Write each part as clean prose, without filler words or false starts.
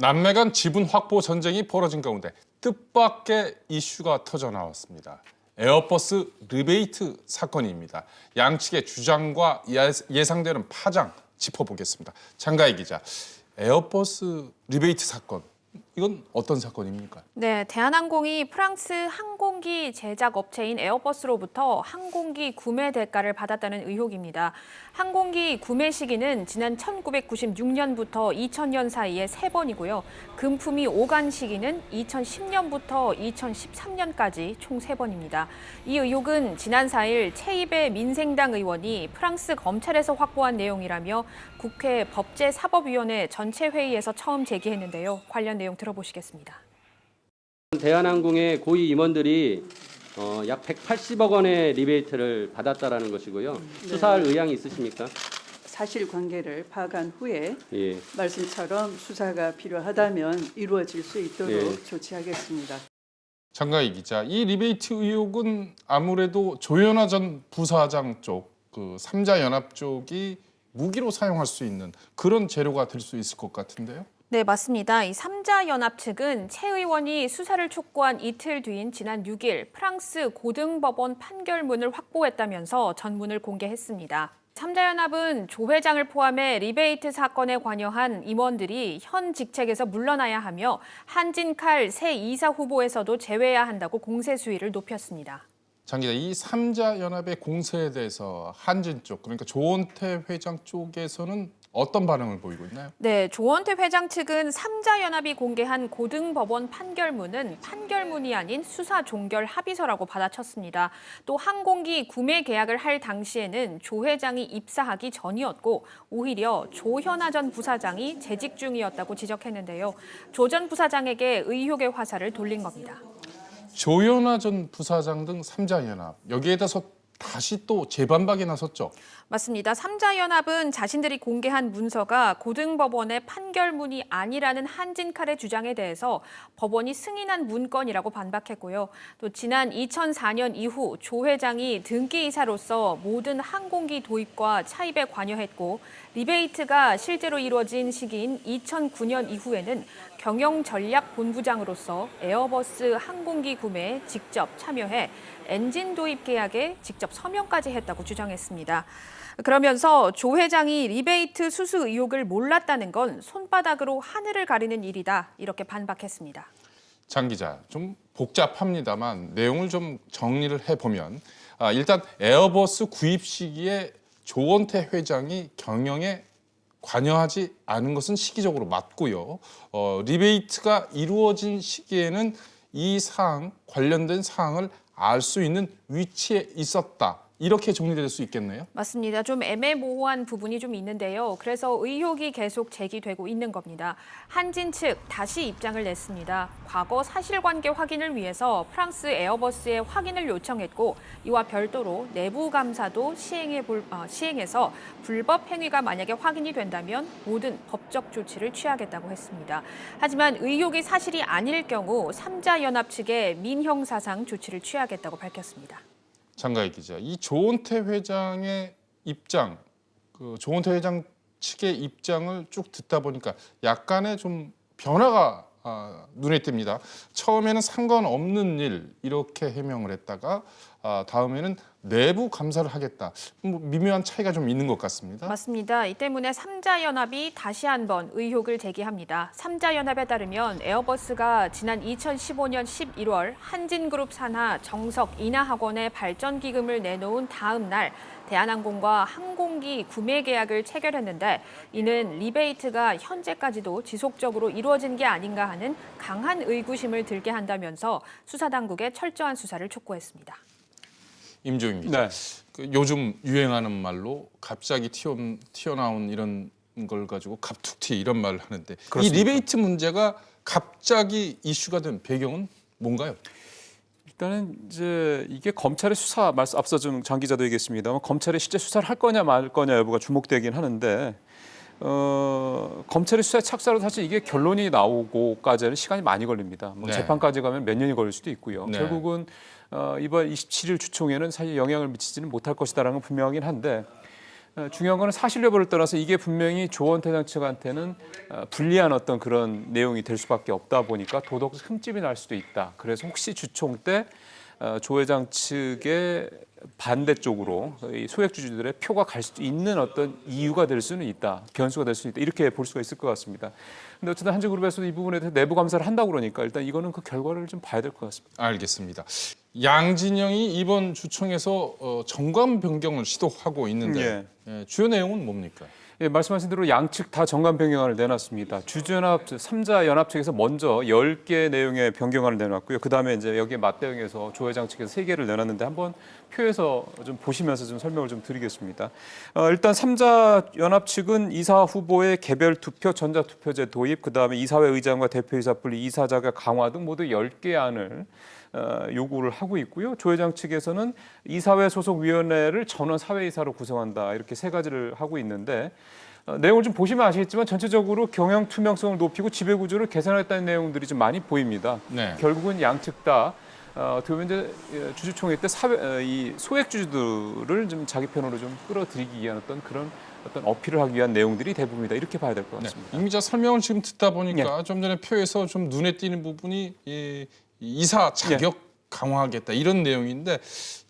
남매 간 지분 확보 전쟁이 벌어진 가운데 뜻밖의 이슈가 터져 나왔습니다. 에어버스 리베이트 사건입니다. 양측의 주장과 예상되는 파장 짚어보겠습니다. 장가희 기자, 에어버스 리베이트 사건, 이건 어떤 사건입니까? 네, 대한항공이 프랑스 항공기 제작 업체인 에어버스로부터 항공기 구매 대가를 받았다는 의혹입니다. 항공기 구매 시기는 지난 1996년부터 2000년 사이에 3번이고요. 금품이 오간 시기는 2010년부터 2013년까지 총 3번입니다. 이 의혹은 지난 4일 최입의 민생당 의원이 프랑스 검찰에서 확보한 내용이라며 국회 법제사법위원회 전체 회의에서 처음 제기했는데요. 관련 내용 들어보시겠습니다. 대한항공의 고위 임원들이 약 180억 원의 리베이트를 받았다라는 것이고요. 수사할 의향이 있으십니까? 사실관계를 파악한 후에 예. 말씀처럼 수사가 필요하다면 이루어질 수 있도록 예. 조치하겠습니다. 장가희 기자, 이 리베이트 의혹은 아무래도 조현아 전 부사장 쪽, 그 삼자연합 쪽이 무기로 사용할 수 있는 그런 재료가 될 수 있을 것 같은데요. 네, 맞습니다. 이 삼자연합 측은 최 의원이 수사를 촉구한 이틀 뒤인 지난 6일 프랑스 고등법원 판결문을 확보했다면서 전문을 공개했습니다. 삼자연합은 조 회장을 포함해 리베이트 사건에 관여한 임원들이 현 직책에서 물러나야 하며 한진칼 새 이사 후보에서도 제외해야 한다고 공세 수위를 높였습니다. 장 기자, 이 삼자연합의 공세에 대해서 한진 쪽, 그러니까 조원태 회장 쪽에서는 어떤 반응을 보이고 있나요? 네, 조원태 회장 측은 삼자연합이 공개한 고등법원 판결문은 판결문이 아닌 수사 종결 합의서라고 받아쳤습니다. 또 항공기 구매 계약을 할 당시에는 조 회장이 입사하기 전이었고 오히려 조현아 전 부사장이 재직 중이었다고 지적했는데요. 조 전 부사장에게 의혹의 화살을 돌린 겁니다. 조현아 전 부사장 등 삼자연합, 여기에 대해서 다시 또 재반박에 나섰죠. 맞습니다. 삼자연합은 자신들이 공개한 문서가 고등법원의 판결문이 아니라는 한진칼의 주장에 대해서 법원이 승인한 문건이라고 반박했고요. 또 지난 2004년 이후 조 회장이 등기이사로서 모든 항공기 도입과 차입에 관여했고 리베이트가 실제로 이루어진 시기인 2009년 이후에는 경영전략본부장으로서 에어버스 항공기 구매에 직접 참여해 엔진 도입 계약에 직접 서명까지 했다고 주장했습니다. 그러면서 조 회장이 리베이트 수수 의혹을 몰랐다는 건 손바닥으로 하늘을 가리는 일이다, 이렇게 반박했습니다. 장 기자, 좀 복잡합니다만 내용을 좀 정리를 해보면 일단 에어버스 구입 시기에 조원태 회장이 경영에 관여하지 않은 것은 시기적으로 맞고요. 리베이트가 이루어진 시기에는 이 사항, 관련된 사항을 알 수 있는 위치에 있었다. 이렇게 정리될 수 있겠네요. 맞습니다. 좀 애매모호한 부분이 좀 있는데요. 그래서 의혹이 계속 제기되고 있는 겁니다. 한진 측 다시 입장을 냈습니다. 과거 사실관계 확인을 위해서 프랑스 에어버스에 확인을 요청했고 이와 별도로 내부 감사도 시행해서 불법 행위가 만약에 확인이 된다면 모든 법적 조치를 취하겠다고 했습니다. 하지만 의혹이 사실이 아닐 경우 삼자연합 측의 민형사상 조치를 취하겠다고 밝혔습니다. 장가희 기자, 이 조원태 회장의 입장, 조원태 회장 측의 입장을 쭉 듣다 보니까 약간의 좀 변화가 눈에 띕니다. 처음에는 상관없는 일 이렇게 해명을 했다가 다음에는 내부 감사를 하겠다. 미묘한 차이가 좀 있는 것 같습니다. 맞습니다. 이 때문에 삼자연합이 다시 한번 의혹을 제기합니다. 삼자연합에 따르면 에어버스가 지난 2015년 11월 한진그룹 산하 정석 인하학원에 발전기금을 내놓은 다음 날 대한항공과 항공기 구매 계약을 체결했는데 이는 리베이트가 현재까지도 지속적으로 이루어진 게 아닌가 하는 강한 의구심을 들게 한다면서 수사당국에 철저한 수사를 촉구했습니다. 임종인 기자, 네. 요즘 유행하는 말로 갑자기 튀어나온 이런 걸 가지고 갑툭튀 이런 말을 하는데 그렇습니까? 이 리베이트 문제가 갑자기 이슈가 된 배경은 뭔가요? 일단은 이제 이게 검찰의 수사, 앞서 좀 장 기자도 얘기했습니다만 검찰이 실제 수사를 할 거냐 말 거냐 여부가 주목되긴 하는데 검찰의 수사에 착수하러 사실 이게 결론이 나오고까지는 시간이 많이 걸립니다. 네. 재판까지 가면 몇 년이 걸릴 수도 있고요. 네. 결국은 이번 27일 주총에는 사실 영향을 미치지는 못할 것이다라는 건 분명하긴 한데 중요한 거는 사실 여부를 떠나서 이게 분명히 조원태 장 측한테는 불리한 어떤 그런 내용이 될 수밖에 없다 보니까 도덕 흠집이 날 수도 있다. 그래서 혹시 주총 때 조 회장 측의 반대쪽으로 이 소액주주들의 표가 갈 수 있는 어떤 이유가 될 수는 있다. 변수가 될 수 있다. 이렇게 볼 수가 있을 것 같습니다. 근데 어쨌든 한진그룹에서도 이 부분에 대해서 내부 감사를 한다고 그러니까 일단 이거는 그 결과를 좀 봐야 될 것 같습니다. 알겠습니다. 양진영이 이번 주총에서 정관 변경을 시도하고 있는데 주요 내용은 뭡니까? 예, 말씀하신 대로 양측 다 정관 변경안을 내놨습니다. 주주연합 3자 연합 측에서 먼저 10개 내용의 변경안을 내놨고요. 그다음에 이제 여기에 맞대응해서 조 회장 측에서 3개를 내놨는데 한번 표에서 좀 보시면서 좀 설명을 좀 드리겠습니다. 일단 3자 연합 측은 이사 후보의 개별 투표, 전자 투표제 도입, 그다음에 이사회 의장과 대표이사 분리, 이사자가 강화 등 모두 10개 안을 요구를 하고 있고요. 조 회장 측에서는 이사회 소속 위원회를 전원 사회이사로 구성한다. 이렇게 3가지를 하고 있는데 내용을 좀 보시면 아시겠지만 전체적으로 경영 투명성을 높이고 지배 구조를 개선했다는 내용들이 좀 많이 보입니다. 네. 결국은 양측 다 어떻게 보면 이제 주주총회 때 이 소액 주주들을 좀 자기 편으로 좀 끌어들이기 위한 어떤 그런 어떤 어필을 하기 위한 내용들이 대부분이다. 이렇게 봐야 될 것 같습니다. 이미자 설명을 지금 듣다 보니까 좀 전에 표에서 좀 눈에 띄는 부분이 이사 자격 강화하겠다 이런 내용인데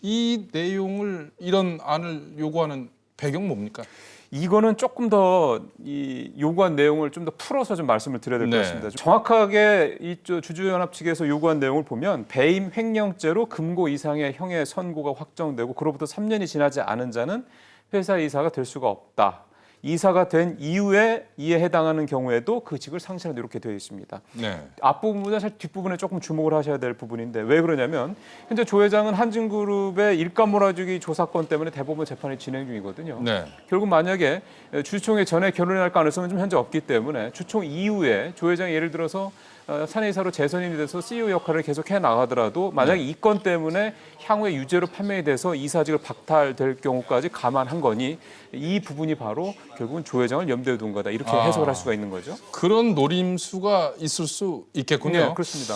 이 내용을 이런 안을 요구하는 배경 뭡니까? 이거는 조금 더 이 요구한 내용을 좀 더 풀어서 좀 말씀을 드려야 될 것 네. 같습니다. 정확하게 이 주주연합 측에서 요구한 내용을 보면 배임 횡령죄로 금고 이상의 형의 선고가 확정되고 그로부터 3년이 지나지 않은 자는 회사 이사가 될 수가 없다. 이사가 된 이후에 이에 해당하는 경우에도 그 직을 상실한다 이렇게 되어 있습니다. 네. 앞부분보다 사실 뒷부분에 조금 주목을 하셔야 될 부분인데 왜 그러냐면 현재 조 회장은 한진그룹의 일감 몰아주기 조사건 때문에 대법원 재판이 진행 중이거든요. 네. 결국 만약에 주총회 전에 결론날 가능성은 좀 현재 없기 때문에 주총 이후에 조 회장이 예를 들어서 사내이사로 재선임이 돼서 CEO 역할을 계속 해 나가더라도 만약에 이 건 때문에 향후에 유죄로 판명이 돼서 이사직을 박탈될 경우까지 감안한 거니 이 부분이 바로 결국은 조 회장을 염두에 둔 거다 이렇게 해석을 할 수가 있는 거죠. 그런 노림수가 있을 수 있겠군요. 네, 그렇습니다.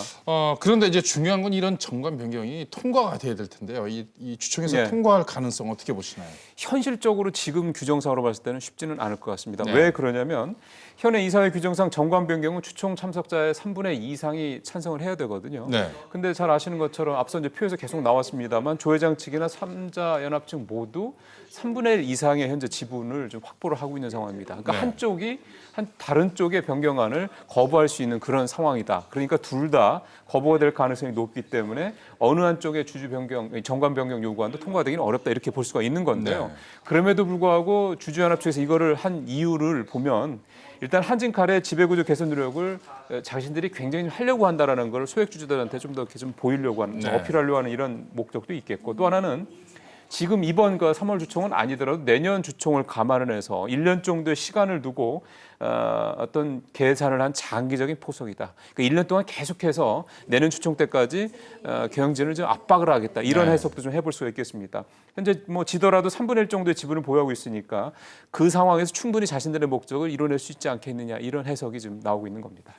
그런데 이제 중요한 건 이런 정관 변경이 통과가 돼야 될 텐데요. 이 주총에서 네. 통과할 가능성 어떻게 보시나요? 현실적으로 지금 규정상으로 봤을 때는 쉽지는 않을 것 같습니다. 네. 왜 그러냐면 현행 이사회 규정상 정관 변경은 주총 참석자의 3분의 2 이상이 찬성을 해야 되거든요. 네. 근데 잘 아시는 것처럼 앞서 이제 표에서 계속 나왔습니다만 조 회장 측이나 3자 연합 측 모두 3분의 1 이상의 현재 지분을 좀 확보를 하고 있는 상황입니다. 그러니까 네. 한쪽이 다른 쪽의 변경안을 거부할 수 있는 그런 상황이다. 그러니까 둘 다 거부가 될 가능성이 높기 때문에 어느 한쪽의 주주 변경, 정관 변경 요구안도 통과되기는 어렵다 이렇게 볼 수가 있는 건데요. 네. 그럼에도 불구하고 주주연합 측에서 이거를 한 이유를 보면 일단 한진칼의 지배구조 개선 노력을 자신들이 굉장히 하려고 한다라는 걸 소액 주주들한테 좀 더 이렇게 좀 보이려고 하는, 네. 어필하려고 하는 이런 목적도 있겠고 또 하나는 지금 이번 그 3월 주총은 아니더라도 내년 주총을 감안을 해서 1년 정도의 시간을 두고 어떤 계산을 한 장기적인 포석이다. 그러니까 1년 동안 계속해서 내년 주총 때까지 경영진을 좀 압박을 하겠다. 이런 네. 해석도 좀 해볼 수가 있겠습니다. 현재 뭐 지더라도 3분의 1 정도의 지분을 보유하고 있으니까 그 상황에서 충분히 자신들의 목적을 이뤄낼 수 있지 않겠느냐 이런 해석이 지금 나오고 있는 겁니다.